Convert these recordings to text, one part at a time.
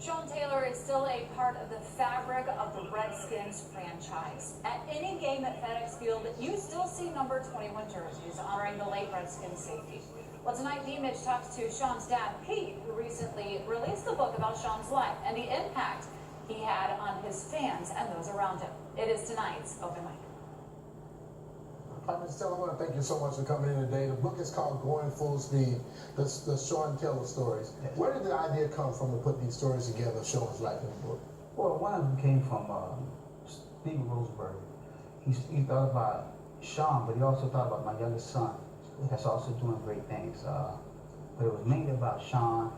Sean Taylor is still a part of the fabric of the Redskins franchise. At any game at FedEx Field, you still see number 21 jerseys honoring the late Redskins safety. Well, tonight, D-Mitch talks to Sean's dad, Pete, who recently released a book about Sean's life and the impact he had on his fans and those around him. It is tonight's Open Mic. Mr. Taylor, I want to thank you so much for coming in today. The book is called Going Full Speed, the Sean Taylor stories. Yes. Where did the idea come from to put these stories together, Sean's life in the book? Well, one of them came from Steve Rosenberg. He thought about Sean, but he also thought about my youngest son that's also doing great things. But it was mainly about Sean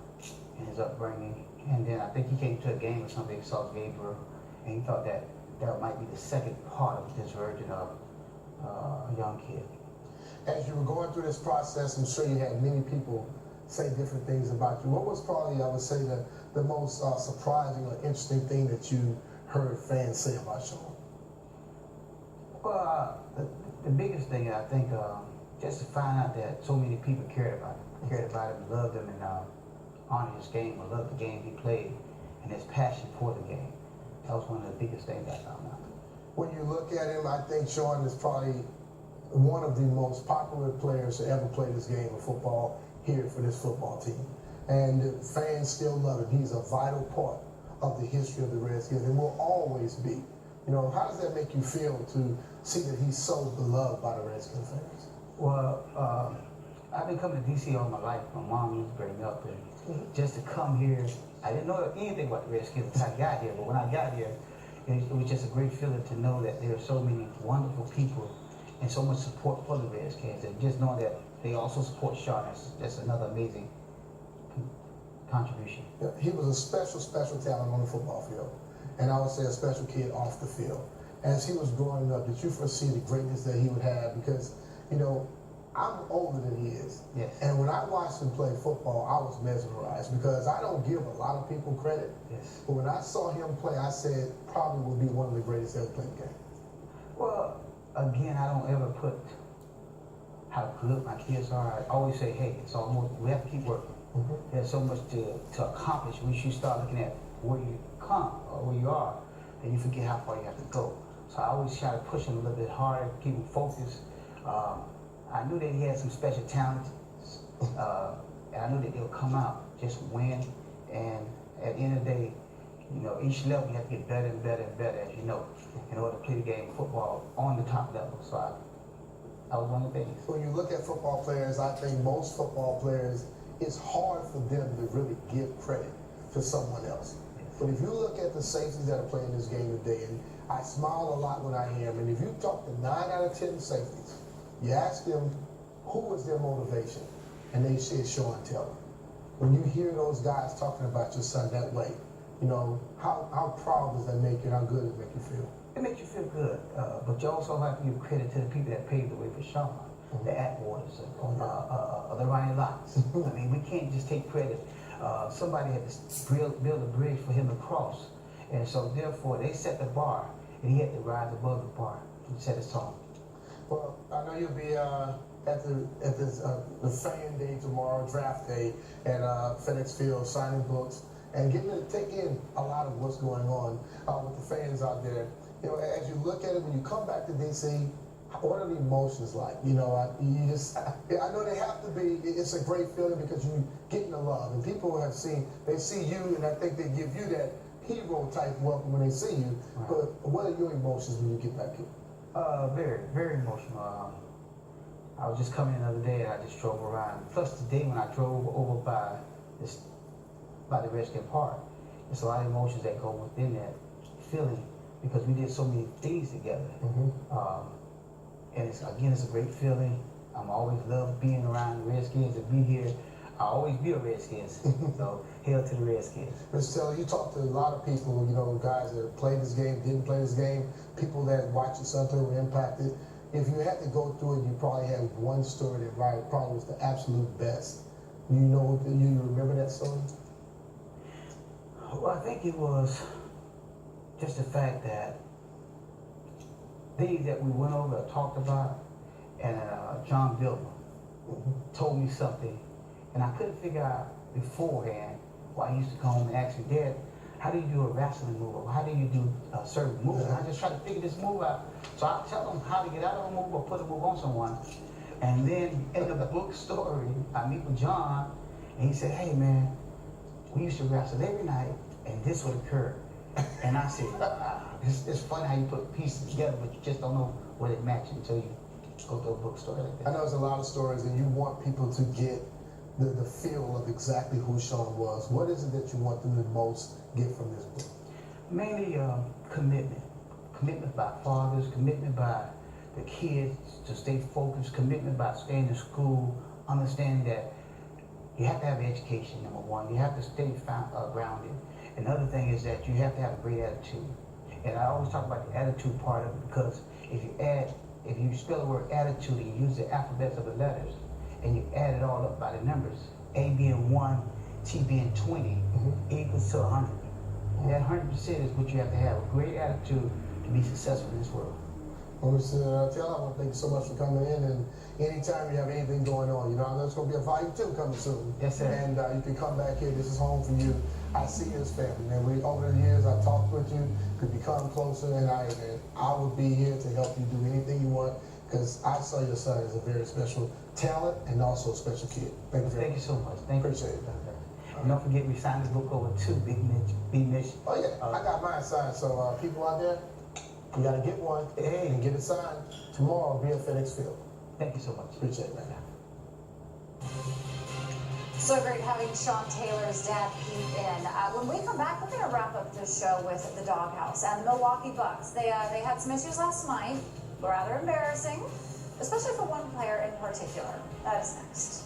and his upbringing. And then I think he came to a game or something, he saw Pedro, and he thought that might be the second part of this version of a young kid. As you were going through this process, I'm sure you had many people say different things about you. What was probably, I would say, the most surprising or interesting thing that you heard fans say about Sean? Well, the biggest thing, I think, just to find out that so many people cared about him, loved him, and honored his game, or loved the game he played, and his passion for the game. That was one of the biggest things I found out. When you look at him, I think Sean is probably one of the most popular players to ever play this game of football here for this football team. And fans still love him. He's a vital part of the history of the Redskins and will always be. You know, how does that make you feel to see that he's so beloved by the Redskins fans? Well, I've been coming to D.C. all my life. My mom used to bring me up, and just to come here, I didn't know anything about the Redskins until I got here, but when I got here, it was just a great feeling to know that there are so many wonderful people and so much support for the Redskins, and just knowing that they also support Sean. That's another amazing contribution. Yeah, he was a special talent on the football field, and I would say a special kid off the field. As he was growing up, did you foresee the greatness that he would have? Because, you know, I'm older than he is. Yes. And when I watched him play football, I was mesmerized because I don't give a lot of people credit. Yes. But when I saw him play, I said probably would be one of the greatest ever played the game. Well, again, I don't ever put how good my kids are. I always say, hey, it's almost, we have to keep working. There's so much to accomplish. When you start looking at where you come or where you are, then you forget how far you have to go. So I always try to push him a little bit harder, keep him focused. I knew that he had some special talent, and I knew that it'll come out, just win. And at the end of the day, you know, each level you have to get better and better and better, as you know, in order to play the game of football on the top level. So that was one of the things. When you look at football players, I think most football players, it's hard for them to really give credit to someone else. But if you look at the safeties that are playing this game today, and I smile a lot when I hear them, and if you talk to 9 out of 10 safeties, you ask them who was their motivation, and they say Sean Taylor. When you hear those guys talking about your son that way, you know, how proud does that make you, and how good does it make you feel? It makes you feel good, but you also have to give credit to the people that paved the way for Sean, the Atwaters, the Ronnie Locks. I mean, we can't just take credit. Somebody had to build a bridge for him to cross, and so therefore they set the bar, and he had to rise above the bar and set his tone. Well, I know you'll be at the fan day tomorrow, draft day, at FedEx Field, signing books and getting to take in a lot of what's going on with the fans out there. You know, as you look at it, when you come back to DC, what are the emotions like? You know, I know they have to be. It's a great feeling because you getting the love, and people they see you, and I think they give you that hero type welcome when they see you. Right. But what are your emotions when you get back here? Very, very emotional. I was just coming in the other day and I just drove around. Plus today when I drove over by the Redskin Park, there's a lot of emotions that go within that feeling because we did so many things together. And it's a great feeling. I'm always loved being around the Redskins and be here. I'll always be a Redskins. So hail to the Redskins. Mr. Taylor, you talk to a lot of people, you know, guys that played this game, didn't play this game, people that watched your son play were impacted. If you had to go through it, you probably had one story that probably was the absolute best. You remember that story? Well, I think it was just the fact that things that we went over and talked about, and John Biltman told me something, and I couldn't figure out beforehand why he used to come home and ask me, Dad, how do you do a wrestling move? Or how do you do a certain move? And I just try to figure this move out. So I tell them how to get out of a move or put a move on someone. And then in the book story, I meet with John, and he said, hey man, we used to wrestle every night, and this would occur. And I said, it's funny how you put pieces together, but you just don't know what it matches until you go through a book story like that. I know there's a lot of stories, and you want people to get the feel of exactly who Sean was. What is it that you want them to most get from this book? Mainly commitment. Commitment by fathers, commitment by the kids to stay focused, commitment by staying in school, understanding that you have to have education, number one. You have to stay grounded. Another thing is that you have to have a great attitude. And I always talk about the attitude part of it, because if you spell the word attitude and you use the alphabets of the letters, and you add it all up by the numbers, A being 1, T being 20, equals to 100. And that 100% is what you have to have, a great attitude to be successful in this world. Well, Mr. Taylor, I want to thank you so much for coming in, and anytime you have anything going on, you know, there's going to be a volume 2 coming soon. Yes, sir. And you can come back here. This is home for you. I see you as family, man. Over the years, I've talked with you, could become closer, and I will be here to help you do anything you want, because I saw your son as a very special talent and also a special kid. Thank you very much. Thank you so much. Thank you. Appreciate it. And don't forget, we signed the book over to Big Mitch. Oh yeah, I got mine signed. So people out there, you got to get one and get it signed tomorrow. Be at FedEx Field. Thank you so much. Appreciate it, man. So great having Sean Taylor's dad Pete in. When we come back, we're going to wrap up this show with the Doghouse and the Milwaukee Bucks. They had some issues last night, rather embarrassing, especially for one player in particular. That is next.